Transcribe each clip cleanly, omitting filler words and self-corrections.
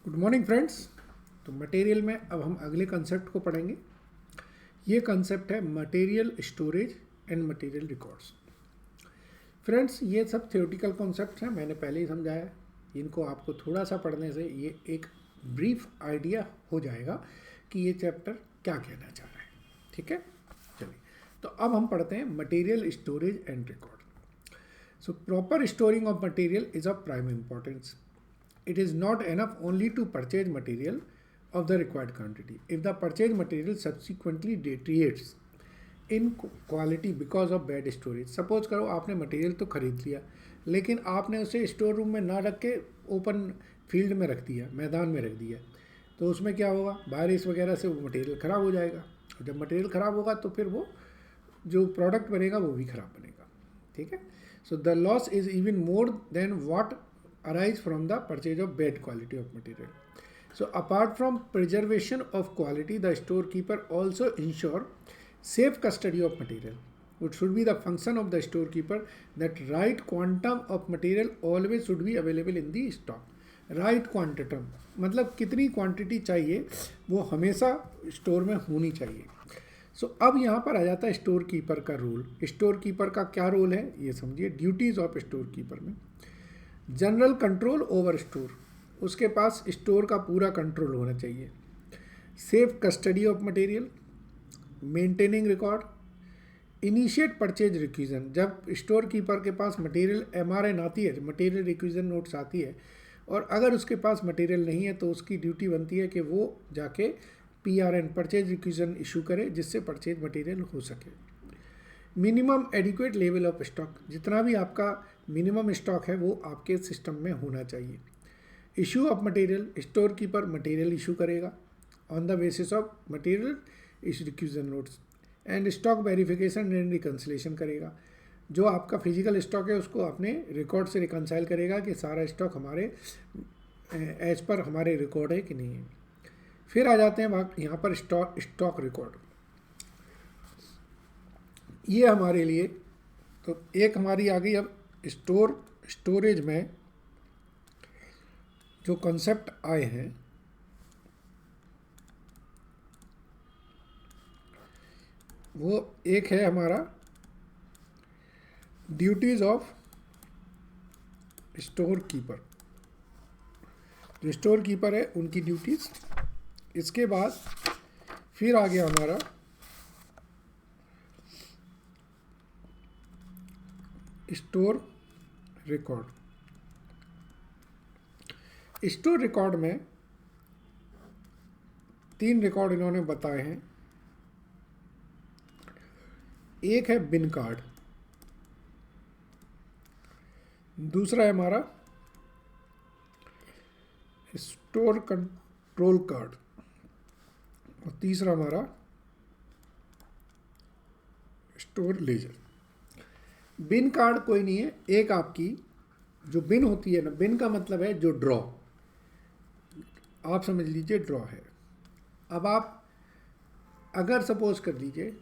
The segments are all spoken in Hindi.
Good morning friends. तो मटेरियल में अब हम अगले कंसेप्ट को पढ़ेंगे। ये कंसेप्ट है material storage and material records. Friends, ये सब थ्योरेटिकल कॉन्सेप्ट हैं, मैंने पहले ही समझाया है। इनको आपको थोड़ा सा पढ़ने से ये एक ब्रीफ आइडिया हो जाएगा कि ये चैप्टर क्या कहना चाह रहा है। ठीक है, चलिए तो अब हम पढ़ते हैं material storage and record. So proper storing of material is of prime importance. It is not enough only to purchase material of the required quantity. If the purchased material subsequently deteriorates in quality because of bad storage, suppose करो आपने मटेरियल तो खरीद लिया लेकिन आपने उसे स्टोर रूम में ना रख के ओपन फील्ड में रख दिया, मैदान में रख दिया, तो उसमें क्या होगा, बारिश वगैरह से वो मटेरियल ख़राब हो जाएगा। और जब मटेरियल ख़राब होगा तो फिर वो जो प्रोडक्ट बनेगा वो भी ख़राब बनेगा। ठीक है, so the loss is even more than what arise from the purchase of bad quality of material. So apart from preservation of quality, the storekeeper also ensure safe custody of material. It should be the function of the storekeeper that right quantum of material always should be available in the stock. Right quantum मतलब कितनी क्वांटिटी चाहिए वो हमेशा स्टोर में होनी चाहिए। सो अब यहाँ पर आ जाता है स्टोर कीपर का रोल। स्टोर कीपर का क्या रोल है ये समझिए। ड्यूटीज़ ऑफ स्टोर कीपर में जनरल कंट्रोल ओवर स्टोर, उसके पास स्टोर का पूरा कंट्रोल होना चाहिए। Safe custody of material, maintaining record, initiate purchase requisition. जब स्टोर कीपर के पास मटेरियल MRN आती है, मटेरियल रिक्विजन नोट्स आती है, और अगर उसके पास मटेरियल नहीं है तो उसकी ड्यूटी बनती है कि वो जाके PRN परचेज रिक्विजन इशू करे जिससे परचेज मटेरियल हो सके। Minimum adequate level of stock, जितना भी आपका मिनिमम स्टॉक है वो आपके सिस्टम में होना चाहिए। Issue of material, store keeper material issue करेगा on the basis of material issue requisition notes. And stock verification and reconciliation करेगा। जो आपका फिजिकल स्टॉक है उसको अपने रिकॉर्ड से रिकन्साइल करेगा कि सारा स्टॉक हमारे एज पर हमारे रिकॉर्ड है कि नहीं है। फिर आ जाते हैं यहाँ पर स्टॉक रिकॉर्ड। ये हमारे लिए तो एक हमारी आ गई। अब स्टोरेज में जो कॉन्सेप्ट आए हैं वो एक है हमारा ड्यूटीज़ ऑफ स्टोर कीपर। जो स्टोर कीपर है उनकी ड्यूटीज़। इसके बाद फिर आ गया हमारा स्टोर रिकॉर्ड। स्टोर रिकॉर्ड में 3 रिकॉर्ड इन्होंने बताए हैं। एक है बिन कार्ड, दूसरा है हमारा स्टोर कंट्रोल कार्ड, और तीसरा हमारा स्टोर लेजर। बिन कार्ड कोई नहीं है, एक आपकी जो बिन होती है ना, बिन का मतलब है जो ड्रॉ, आप समझ लीजिए ड्रॉ है। अब आप अगर सपोज कर लीजिए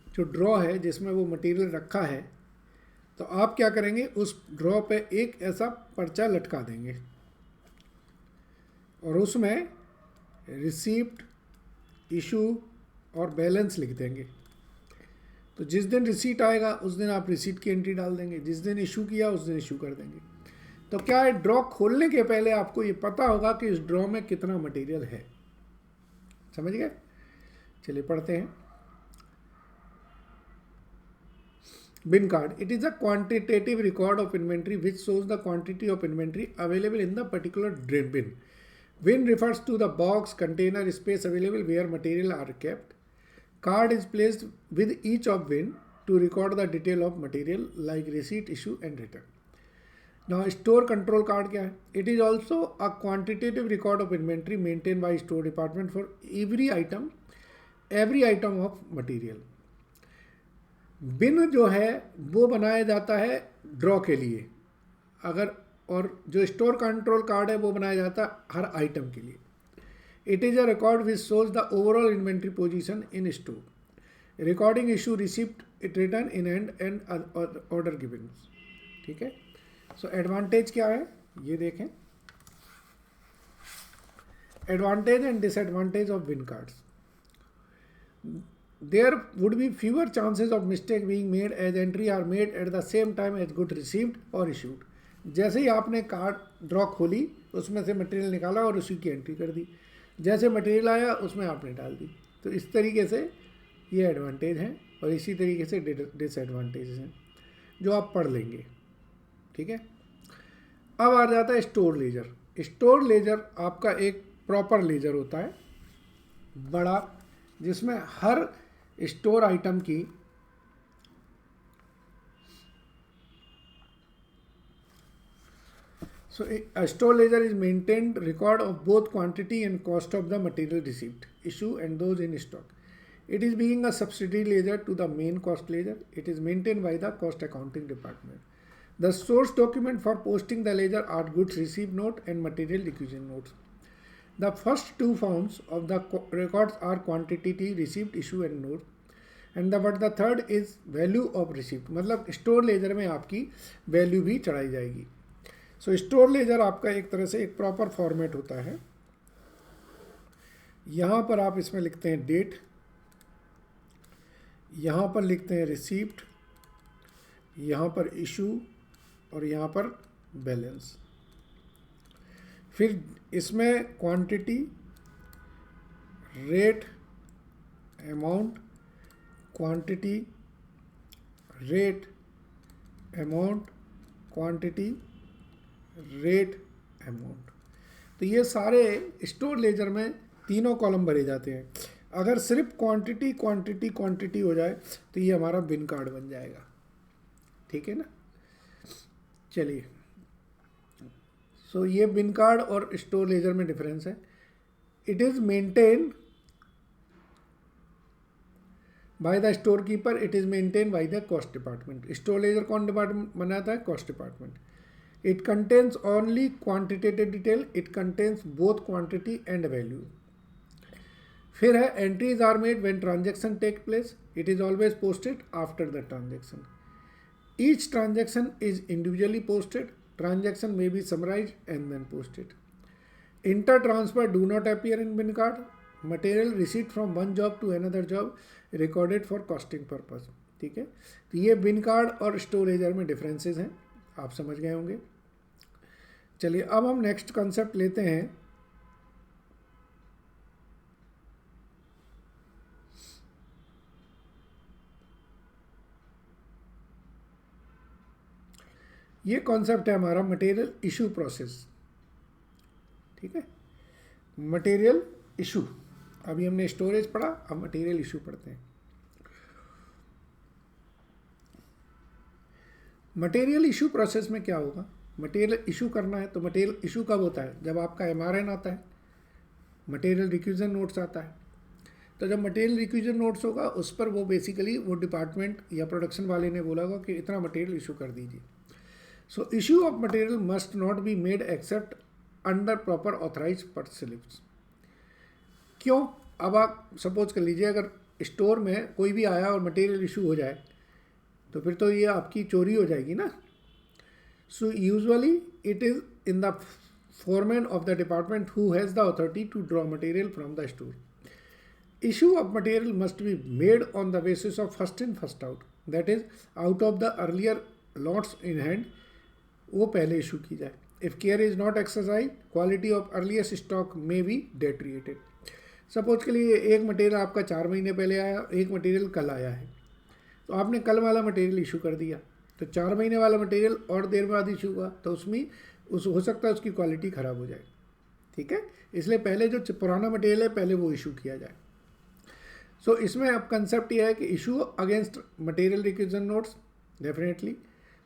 जो ड्रॉ है जिसमें वो मटेरियल रखा है, तो आप क्या करेंगे, उस ड्रॉ पे एक ऐसा पर्चा लटका देंगे और उसमें रिसीप्ट, इशू और बैलेंस लिख देंगे। तो जिस दिन रिसीट आएगा उस दिन आप रिसीट की एंट्री डाल देंगे, जिस दिन इशू किया उस दिन इशू कर देंगे। तो क्या है, ड्रॉ खोलने के पहले आपको ये पता होगा कि इस ड्रॉ में कितना मटेरियल है। समझ गए? चलिए पढ़ते हैं। Bin card, it is a quantitative record of inventory which shows the quantity of inventory available in the particular bin. Bin refers to the box, container, space available where material are kept. Card is placed with each of bin to record the detail of material like receipt, issue and return. Now store control card क्या है? It is also a quantitative record of inventory maintained by store department for every item of material. बिन जो है वो बनाया जाता है ड्रॉ के लिए, अगर, और जो स्टोर कंट्रोल कार्ड है वो बनाया जाता है हर आइटम के लिए। It is a record which shows the overall inventory position in store, recording issue, receipt, it return in and order given. ठीक है, सो एडवांटेज क्या है ये देखें। Advantage and disadvantage of win cards. There would be fewer chances of mistake being made as entry are made at the same time as good received or issued. जैसे ही आपने कार्ड ड्रॉ खोली उसमें से मटेरियल निकाला और उसी की एंट्री कर दी, जैसे मटेरियल आया उसमें आपने डाल दी। तो इस तरीके से ये एडवांटेज हैं और इसी तरीके से डिसएडवांटेज हैं जो आप पढ़ लेंगे। ठीक है, अब आ जाता है स्टोर लेजर। स्टोर लेजर आपका एक प्रॉपर लेजर होता है, बड़ा, जिसमें हर स्टोर आइटम की a store ledger is maintained record of both quantity and cost of the material received, issue and those in stock. It is being a subsidiary ledger to the main cost ledger. It is maintained by the cost accounting department. The source document for posting the ledger are goods received note and material requisition notes. The first two forms of the records are quantity received, issue and note. And the third is value of receipt. मतलब स्टोर लेजर में आपकी वैल्यू भी चढ़ाई जाएगी। सो स्टोर लेजर आपका एक तरह से एक प्रॉपर फॉर्मेट होता है। यहाँ पर आप इसमें लिखते हैं डेट, यहाँ पर लिखते हैं रिसीप्ट, यहाँ पर इशू और यहाँ पर बैलेंस। फिर इसमें quantity, rate, amount, quantity, rate, amount, quantity, rate, amount. तो ये सारे स्टोर लेजर में तीनों कॉलम भरे जाते हैं। अगर सिर्फ क्वांटिटी क्वांटिटी क्वांटिटी हो जाए तो ये हमारा बिन कार्ड बन जाएगा। ठीक है ना। चलिए, सो ये बिन कार्ड और स्टोर लेजर में डिफरेंस है। It is maintain by the store keeper, it is maintain by the cost department. Store laser कौन डिपार्टमेंट बनाता है? Cost department. It contains only quantitative detail. It contains both quantity and value. फिर है entries are made when transaction take place. It is always posted after the transaction. Each transaction is individually posted. Transaction may be summarized and then posted. Inter-transfer do not appear in bin card. Material received from one job to another job recorded for costing purpose. ठीक है, तो ये बिन कार्ड और स्टोर लेजर में डिफरेंसेस हैं, आप समझ गए होंगे। चलिए, अब हम नेक्स्ट कॉन्सेप्ट लेते हैं। ये कॉन्सेप्ट है हमारा मटेरियल इशू प्रोसेस। ठीक है, मटेरियल इशू। अभी हमने स्टोरेज पढ़ा, अब मटेरियल इशू पढ़ते हैं। मटेरियल इशू प्रोसेस में क्या होगा? मटेरियल इशू करना है तो मटेरियल इशू कब होता है? जब आपका MRN आता है, मटेरियल रिक्विजिशन नोट्स आता है। तो जब मटेरियल रिक्विजिशन नोट्स होगा उस पर वो बेसिकली वो डिपार्टमेंट या प्रोडक्शन वाले ने बोला होगा कि इतना मटेरियल इशू कर दीजिए। So issue of material must not be made except under proper authorise per slips. क्यों? अब आप सपोज कर लीजिए, अगर स्टोर में कोई भी आया और मटेरियल इशू हो जाए तो फिर तो ये आपकी चोरी हो जाएगी ना। So usually it is in the foreman of the department who has the authority to draw material from the store. Issue of material must be made on the basis of first in first out, that is out of the earlier lots in hand, वो पहले इशू की जाए। If care is not exercised, quality of earliest stock may be deteriorated. Suppose के लिए एक मटेरियल आपका 4 महीने पहले आया, एक मटेरियल कल आया है, तो आपने कल वाला मटेरियल इशू कर दिया, तो 4 महीने वाला मटेरियल और देर बाद इशू हुआ तो उसमें हो सकता है उसकी क्वालिटी ख़राब हो जाए। ठीक है, इसलिए पहले जो पुराना मटेरियल है पहले वो इशू किया जाए। सो इसमें अब कंसेप्ट ये है कि issue against material requisition notes definitely.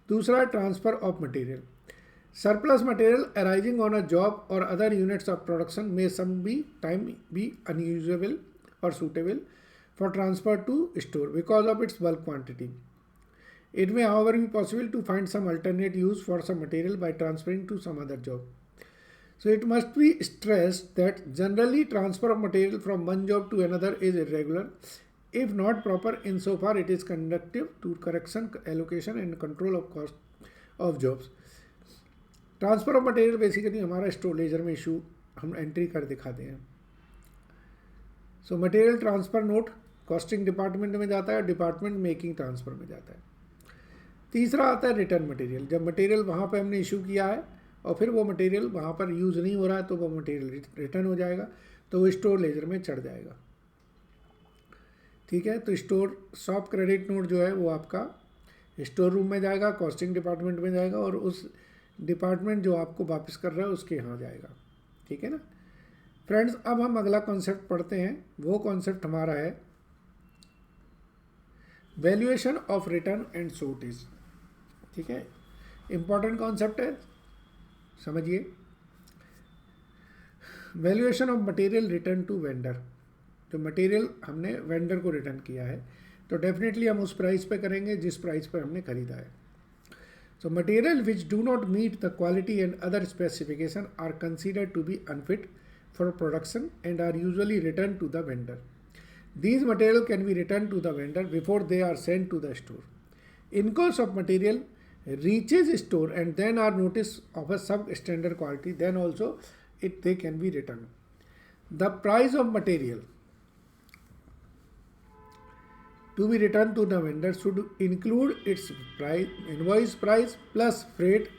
दूसरा, transfer of material. Surplus material arising on a job और other units of production may some be time be unusable और suitable for transfer to store because of its bulk quantity. It may however be possible to find some alternate use for some material by transferring to some other job. So it must be stressed that generally transfer of material from one job to another is irregular, if not proper insofar it is conducive to correction, allocation and control of cost of jobs. Transfer of material basically हमारा स्टोर लेजर में इशू हम एंट्री कर दिखाते हैं। So material transfer note costing department में जाता है, डिपार्टमेंट मेकिंग ट्रांसफ़र में जाता है। तीसरा आता है रिटर्न मटेरियल। जब मटेरियल वहाँ पे हमने इशू किया है और फिर वो मटेरियल वहाँ पर यूज़ नहीं हो रहा है तो वो मटेरियल रिटर्न हो जाएगा, तो वो स्टोर लेजर में चढ़ जाएगा। ठीक है, तो स्टोर शॉप क्रेडिट नोट जो है वो आपका स्टोर रूम में जाएगा, कॉस्टिंग डिपार्टमेंट में जाएगा और उस डिपार्टमेंट जो आपको वापस कर रहा है उसके यहाँ जाएगा। ठीक है ना फ्रेंड्स। अब हम अगला कॉन्सेप्ट पढ़ते हैं। वो कॉन्सेप्ट हमारा है valuation of return and shortage. ठीक है, इंपॉर्टेंट कॉन्सेप्ट है, समझिए। Valuation of material return to vendor. जो मटेरियल हमने वेंडर को रिटर्न किया है तो डेफिनेटली हम उस प्राइस पे करेंगे जिस प्राइस पर हमने खरीदा है। So material which do not meet the quality and other specification are considered to be unfit for production and are usually returned to the vendor. These material can be returned to the vendor before they are sent to the store. In course of material reaches store and then are notice of a substandard quality, then also they can be returned. The price of material to be returned to the vendor should include its price, invoice price plus freight,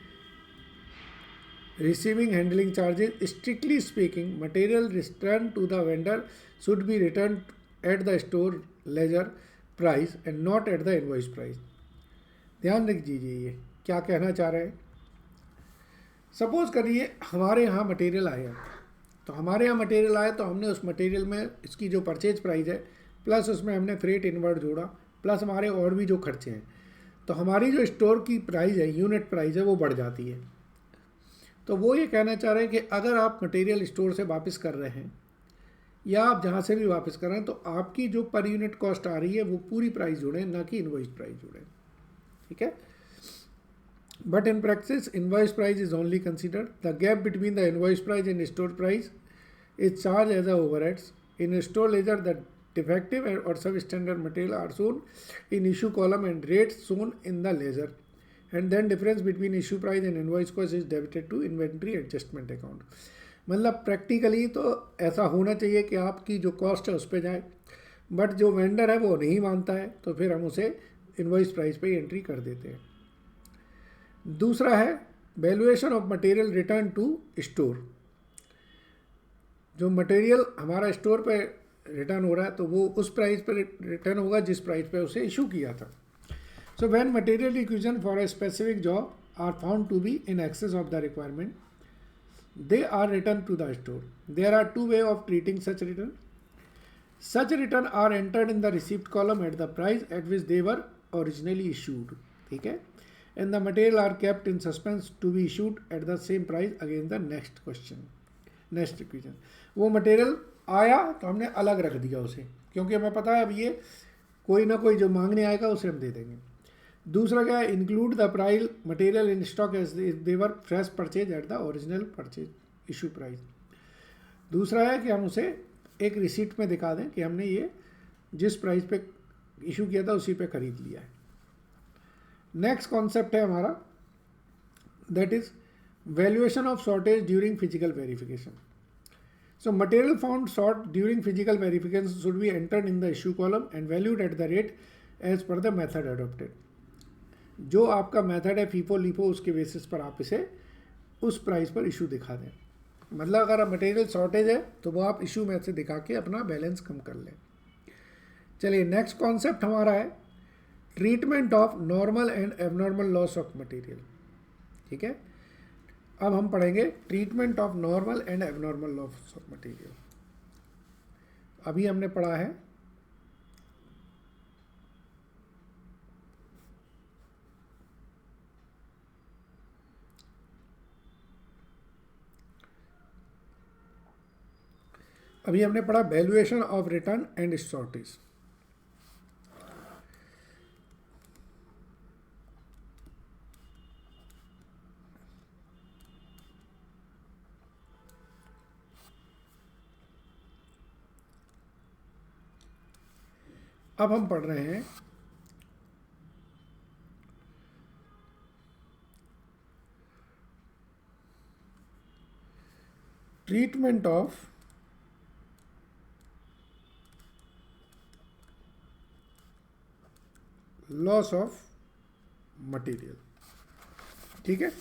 receiving handling charges. Strictly speaking, material returned to the vendor should be returned at the store ledger price and not at the invoice price. ध्यान रख दीजिए ये क्या कहना चाह रहे हैं। सपोज करिए हमारे यहाँ मटेरियल आया, तो हमारे यहाँ मटेरियल आया तो हमने उस मटेरियल में इसकी जो परचेज प्राइस है प्लस उसमें हमने फ्रेट इनवर्ड जोड़ा प्लस हमारे और भी जो खर्चे हैं, तो हमारी जो स्टोर की प्राइस है, यूनिट प्राइस है, वो बढ़ जाती है। तो वो ये कहना चाह रहे हैं कि अगर आप मटेरियल स्टोर से वापस कर रहे हैं या आप जहाँ से भी वापस कर रहे हैं तो आपकी जो पर यूनिट कॉस्ट आ रही है वो पूरी प्राइस जोड़ें, ना कि इनवॉइस प्राइस जोड़ें। ठीक है, but in practice invoice price is only considered. The gap between the invoice price and store price is charge as a overheads. In store ledger the defective और sub standard material are shown in issue column and rates shown in the ledger, and then difference between issue price and invoice cost is debited to inventory adjustment account। मतलब प्रैक्टिकली तो ऐसा होना चाहिए कि आपकी जो कॉस्ट है उस पर जाए, बट जो वेंडर है वो नहीं मानता है तो फिर हम उसे इनवॉइस प्राइस पे एंट्री कर देते हैं। दूसरा है valuation of material return to store. जो मटेरियल हमारा स्टोर पे रिटर्न हो रहा है तो वो उस प्राइस पर रिटर्न होगा जिस प्राइस पे उसे इशू किया था। So when material requisition for a specific job are found to be in excess of the requirement, they are returned to the store. There are two ways of treating such return. Such return are entered in the receipt column at the price at which they were originally issued. ठीक है, and the material are kept in suspense to be issued at the same price against the next question, next requisition. वो मटेरियल आया तो हमने अलग रख दिया उसे, क्योंकि हमें पता है अब ये कोई ना कोई जो मांगने आएगा उसे हम दे देंगे। दूसरा क्या है, include the price material in stock as they were fresh purchase at the original purchase issue price. दूसरा है कि हम उसे एक रिसीट में दिखा दें कि हमने ये जिस प्राइस पे इशू किया था उसी पे खरीद लिया है। नेक्स्ट कॉन्सेप्ट है हमारा, that is valuation of shortage during physical verification. So material found short during physical verification should be entered in the issue column and valued at the rate as per the method adopted. जो आपका मेथड है फीफो लीफो उसके बेसिस पर आप इसे उस प्राइस पर इशू दिखा दें। मतलब अगर मटेरियल शॉर्टेज है तो वो आप इशू में से दिखा के अपना बैलेंस कम कर लें। चलिए नेक्स्ट कॉन्सेप्ट हमारा है treatment of normal and abnormal loss of material. ठीक है, अब हम पढ़ेंगे treatment of normal and abnormal loss of material. अभी हमने पढ़ा है valuation of return and shortage. अब हम पढ़ रहे हैं treatment of loss of material. ठीक है,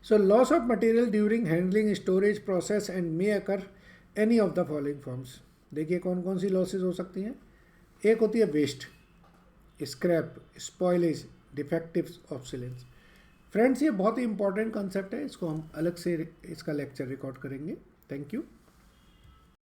so loss of material during handling, storage process and may occur any of the following forms। देखिए कौन कौन सी लॉसेज हो सकती हैं। एक होती है waste, scrap, spoilage, defectives, obsolescence. Friends ये बहुत ही इंपॉर्टेंट कंसेप्ट है, इसको हम अलग से इसका लेक्चर रिकॉर्ड करेंगे। Thank you.